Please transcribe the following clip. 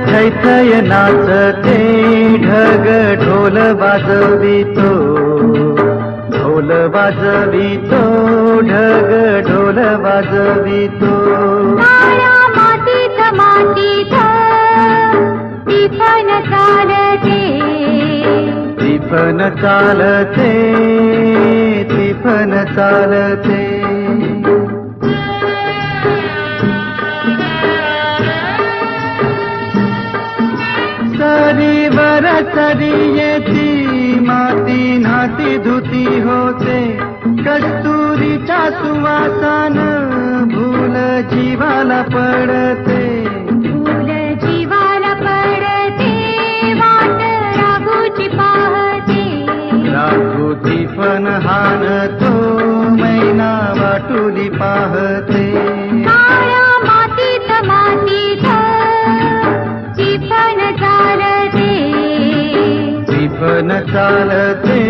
थै थै नाचते ढग ढोल वाजवितो, ढोल वाजवितो ढग ढोल वाजवितो. काळ्या मातीत मातीत टिपण चालते, टिपण चालते, टिपण चालते. सरीवर सरी येती माती नाती धुती होते, कस्तुरीच्या सुवासान भूल जीवाला पडते, फूल जीवाला पडते, वाट राघूची पाहते. राघूची पण हानतो मैना वाटुली पाहते. काळ्या मातीत मातीत टिपण चालते, टिपण चालते,